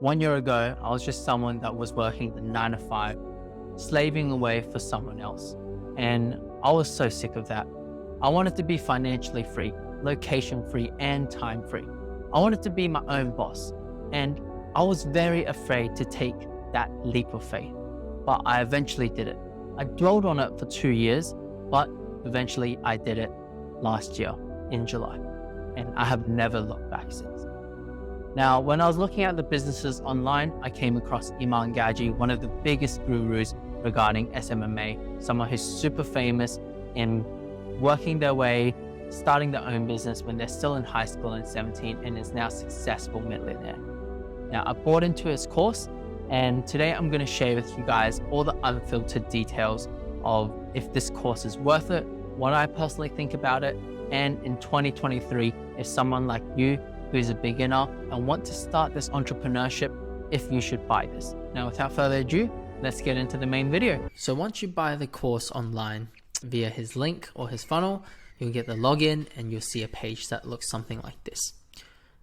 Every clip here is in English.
1 year ago, I was just someone that was working the 9 to 5, slaving away for someone else. And I was so sick of that. I wanted to be financially free, location free, and time free. I wanted to be my own boss. And I was very afraid to take that leap of faith, but I eventually did it. I dwelled on it for 2 years, but eventually I did it last year in July. And I have never looked back since. Now, when I was looking at the businesses online, I came across Iman Gadzhi, one of the biggest gurus regarding SMMA, someone who's super famous in working their way, starting their own business when they're still in high school and 17 and is now a successful millionaire. Now, I bought into his course, and today I'm going to share with you guys all the unfiltered details of if this course is worth it, what I personally think about it, and in 2023, if someone like you who's a beginner and want to start this entrepreneurship, if you should buy this. Now, without further ado, let's get into the main video. So once you buy the course online via his link or his funnel, you'll get the login and you'll see a page that looks something like this.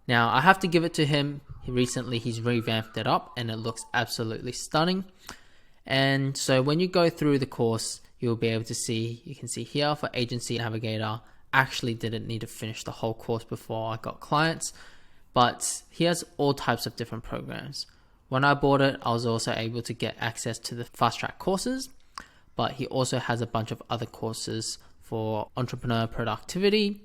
Now, I have to give it to him. Recently, he's revamped it up and it looks absolutely stunning. And so when you go through the course, you'll be able to see, you can see here for Agency Navigator, actually didn't need to finish the whole course before I got clients, but he has all types of different programs. When I bought it, I was also able to get access to the fast track courses, but he also has a bunch of other courses for entrepreneur productivity.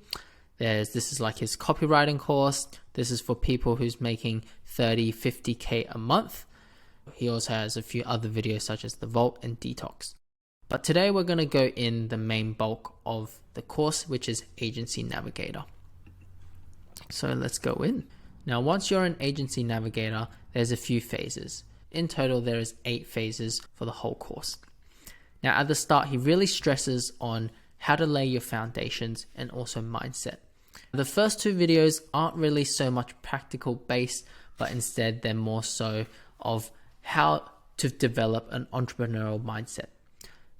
This is like his copywriting course. This is for people who's making 30, 50K a month. He also has a few other videos such as the Vault and Detox. But today we're going to go in the main bulk of the course, which is Agency Navigator. So let's go in. Now, once you're in Agency Navigator, there's a few phases. In total, there is 8 phases for the whole course. Now, at the start, he really stresses on how to lay your foundations and also mindset. The first 2 videos aren't really so much practical based, but instead they're more so of how to develop an entrepreneurial mindset.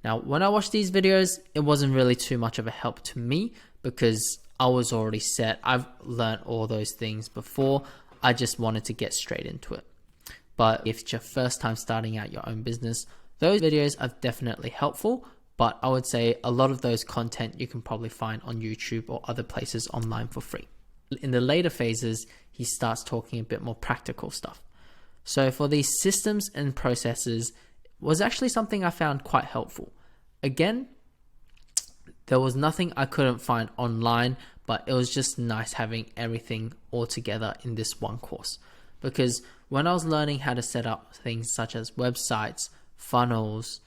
Now, when I watched these videos, it wasn't really too much of a help to me because I was already set. I've learned all those things before. I just wanted to get straight into it. But if it's your first time starting out your own business, those videos are definitely helpful. But I would say a lot of those content you can probably find on YouTube or other places online for free. In the later phases, he starts talking a bit more practical stuff. So for these systems and processes, was actually something I found quite helpful. Again, there was nothing I couldn't find online, but it was just nice having everything all together in this one course. Because when I was learning how to set up things such as websites, funnels,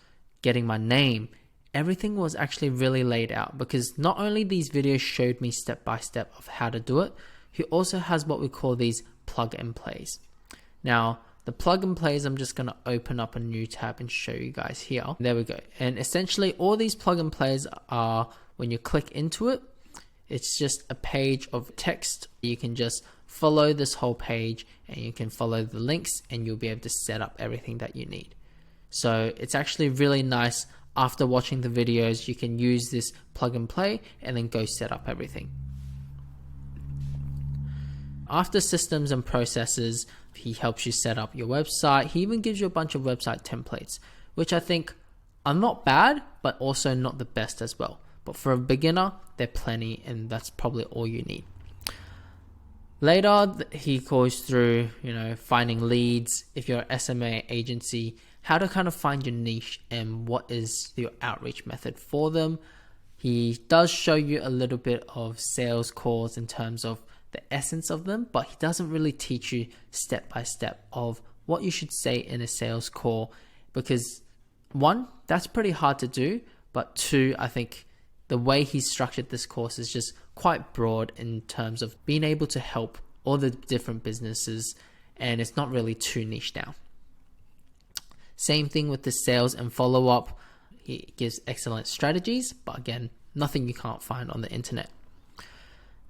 getting my name, everything was actually really laid out, because not only these videos showed me step by step of how to do it, he also has what we call these plug and plays. Now, the plug and plays, I'm just going to open up a new tab and show you guys here. There we go. And essentially all these plug and plays are, when you click into it, it's just a page of text. You can just follow this whole page and you can follow the links and you'll be able to set up everything that you need. So it's actually really nice. After watching the videos, you can use this plug and play and then go set up everything. After systems and processes, he helps you set up your website. He even gives you a bunch of website templates, which I think are not bad, but also not the best as well. But for a beginner, they're plenty, and that's probably all you need. Later, he goes through, finding leads. If you're an SMA agency, how to kind of find your niche and what is your outreach method for them. He does show you a little bit of sales calls in terms of the essence of them, but he doesn't really teach you step by step of what you should say in a sales call, because 1, that's pretty hard to do, but 2, I think the way he's structured this course is just quite broad in terms of being able to help all the different businesses, and it's not really too niche now. Same thing with the sales and follow-up. He gives excellent strategies, but again, nothing you can't find on the internet.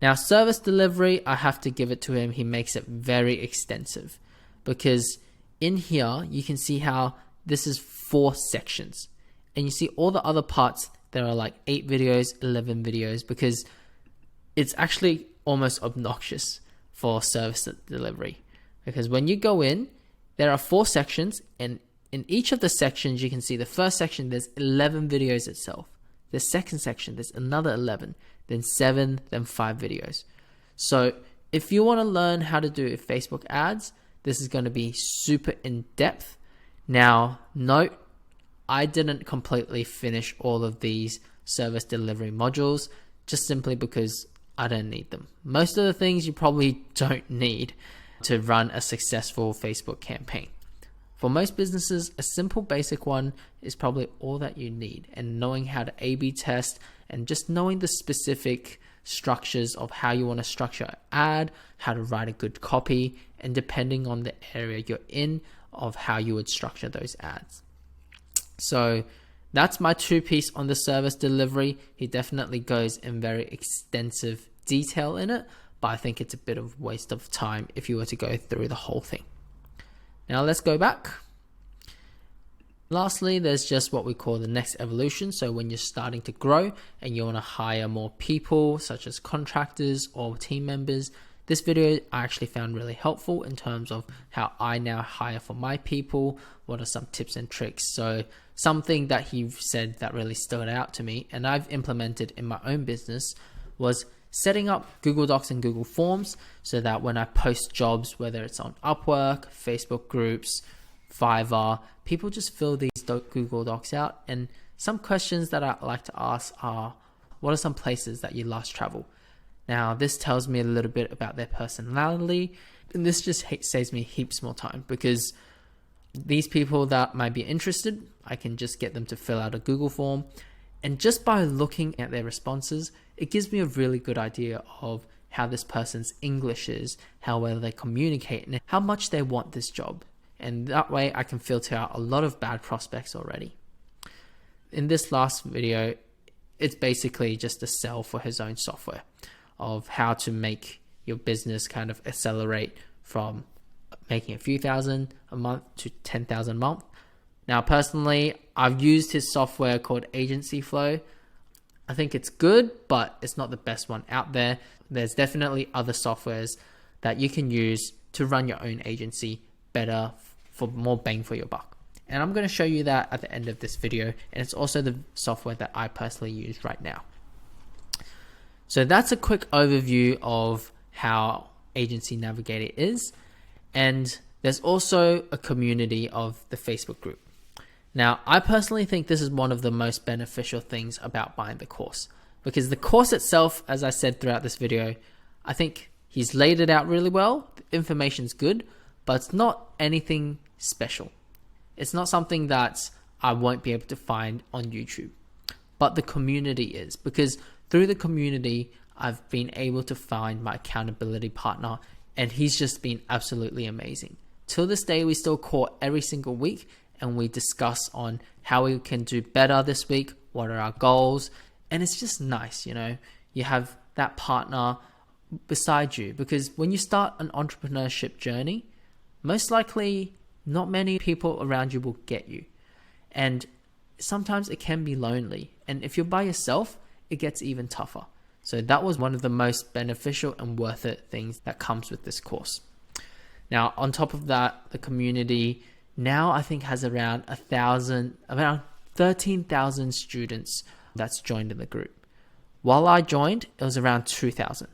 Now, service delivery, I have to give it to him. He makes it very extensive, because in here, you can see how this is 4 sections, and you see all the other parts. There are like 8 videos, 11 videos, because it's actually almost obnoxious for service delivery. Because when you go in, There are 4 sections, and in each of the sections, you can see the first section, there's 11 videos itself. The second section, there's another 11, then 7, then 5 videos. So if you want to learn how to do Facebook ads, this is going to be super in depth. Now, note, I didn't completely finish all of these service delivery modules just simply because I don't need them. Most of the things you probably don't need to run a successful Facebook campaign. For most businesses, a simple basic one is probably all that you need, and knowing how to A/B test and just knowing the specific structures of how you want to structure an ad, how to write a good copy, and depending on the area you're in, of how you would structure those ads. So that's my 2-piece on the service delivery. He definitely goes in very extensive detail in it, but I think it's a bit of a waste of time if you were to go through the whole thing. Now let's go back. Lastly, there's just what we call the next evolution. So when you're starting to grow and you want to hire more people, such as contractors or team members, this video I actually found really helpful in terms of how I now hire for my people. What are some tips and tricks? So something that he said that really stood out to me and I've implemented in my own business was setting up Google Docs and Google Forms so that when I post jobs, whether it's on Upwork, Facebook groups, Fiverr, people just fill these Google Docs out. And some questions that I like to ask are, what are some places that you last travel? Now, this tells me a little bit about their personality, and this just saves me heaps more time because these people that might be interested, I can just get them to fill out a Google form. And just by looking at their responses, it gives me a really good idea of how this person's English is, how well they communicate, and how much they want this job. And that way I can filter out a lot of bad prospects already. In this last video, it's basically just a sell for his own software of how to make your business kind of accelerate from making a few thousand a month to 10,000 a month. Now, personally, I've used his software called Agency Flow. I think it's good, but it's not the best one out there. There's definitely other softwares that you can use to run your own agency better for more bang for your buck. And I'm going to show you that at the end of this video. And it's also the software that I personally use right now. So that's a quick overview of how Agency Navigator is. And there's also a community of the Facebook group. Now, I personally think this is one of the most beneficial things about buying the course, because the course itself, as I said throughout this video, I think he's laid it out really well. The information's good, but it's not anything special. It's not something that I won't be able to find on YouTube, but the community is, because through the community, I've been able to find my accountability partner, and he's just been absolutely amazing. Till this day, we still call every single week and we discuss on how we can do better this week, what are our goals, and it's just nice, you know, you have that partner beside you, because when you start an entrepreneurship journey, most likely not many people around you will get you, and sometimes it can be lonely, and if you're by yourself, it gets even tougher. So that was one of the most beneficial and worth it things that comes with this course. Now, on top of that, the community now I think has around 13,000 students that's joined in the group. While I joined, it was around 2,000.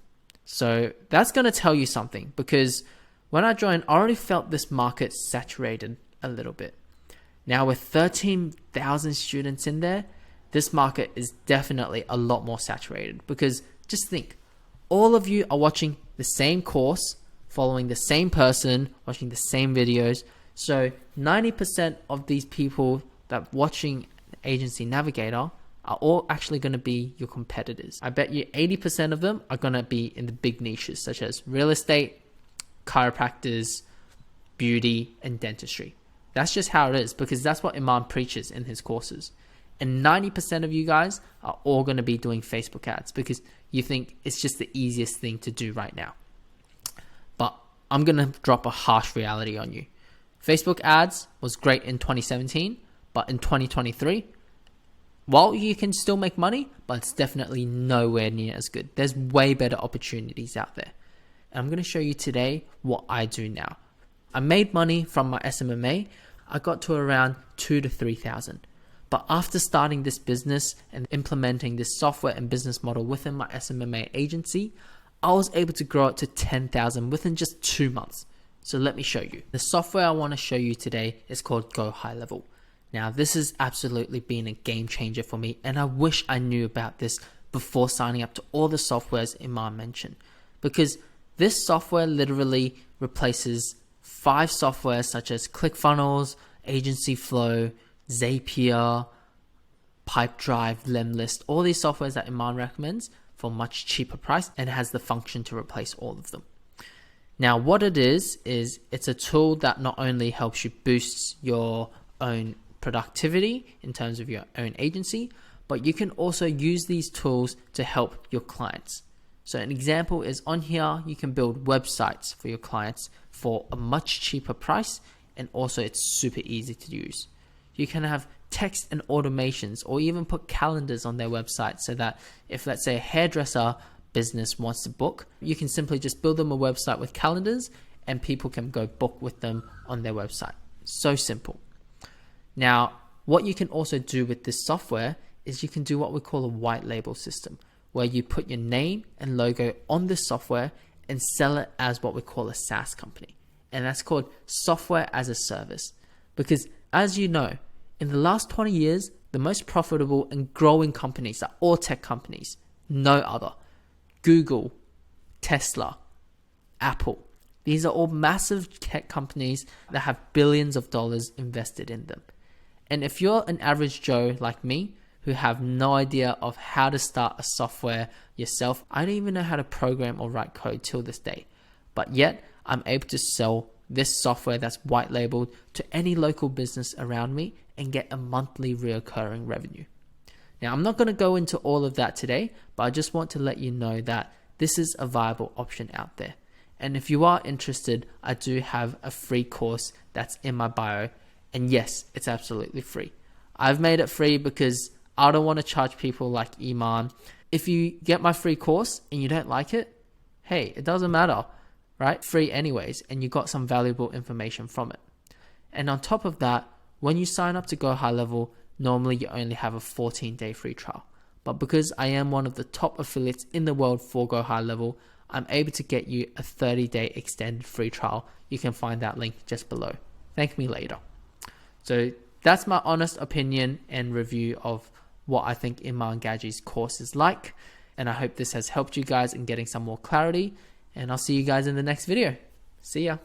So that's going to tell you something, because when I joined, I already felt this market saturated a little bit. Now with 13,000 students in there, this market is definitely a lot more saturated, because just think, all of you are watching the same course, following the same person, watching the same videos. So 90% of these people that are watching Agency Navigator are all actually going to be your competitors. I bet you 80% of them are going to be in the big niches, such as real estate, chiropractors, beauty, and dentistry. That's just how it is, because that's what Iman preaches in his courses. And 90% of you guys are all going to be doing Facebook ads because you think it's just the easiest thing to do right now. But I'm going to drop a harsh reality on you. Facebook ads was great in 2017, but in 2023, while you can still make money, but it's definitely nowhere near as good. There's way better opportunities out there. And I'm going to show you today what I do now. I made money from my SMMA. I got to around 2,000 to 3,000. But after starting this business and implementing this software and business model within my SMMA agency, I was able to grow it to 10,000 within just 2 months. So let me show you. The software I want to show you today is called Gohighlevel. Now, this has absolutely been a game changer for me, and I wish I knew about this before signing up to all the softwares Iman mentioned, because this software literally replaces 5 softwares such as ClickFunnels, Agency Flow, Zapier, Pipedrive, Lemlist, all these softwares that Iman recommends for a much cheaper price, and it has the function to replace all of them. Now, what it is it's a tool that not only helps you boost your own productivity in terms of your own agency, but you can also use these tools to help your clients. So an example is on here, you can build websites for your clients for a much cheaper price, and also it's super easy to use. You can have text and automations, or even put calendars on their website, so that if, let's say, a hairdresser business wants to book, you can simply just build them a website with calendars and people can go book with them on their website. So simple. Now, what you can also do with this software is you can do what we call a white label system, where you put your name and logo on this software and sell it as what we call a SaaS company. And that's called software as a service. Because as you know, in the last 20 years, the most profitable and growing companies are all tech companies, no other. Google, Tesla, Apple. These are all massive tech companies that have billions of dollars invested in them. And if you're an average Joe like me, who have no idea of how to start a software yourself, I don't even know how to program or write code till this day. But yet, I'm able to sell this software that's white labeled to any local business around me and get a monthly reoccurring revenue. Now, I'm not going to go into all of that today, but I just want to let you know that this is a viable option out there. And if you are interested, I do have a free course that's in my bio. And yes, it's absolutely free. I've made it free because I don't want to charge people like Iman. If you get my free course and you don't like it, hey, it doesn't matter, right? Free anyways, and you got some valuable information from it. And on top of that, when you sign up to Gohighlevel, normally you only have a 14-day free trial. But because I am one of the top affiliates in the world for Gohighlevel, I'm able to get you a 30-day extended free trial. You can find that link just below. Thank me later. So that's my honest opinion and review of what I think Iman Gadzhi's course is like. And I hope this has helped you guys in getting some more clarity. And I'll see you guys in the next video. See ya.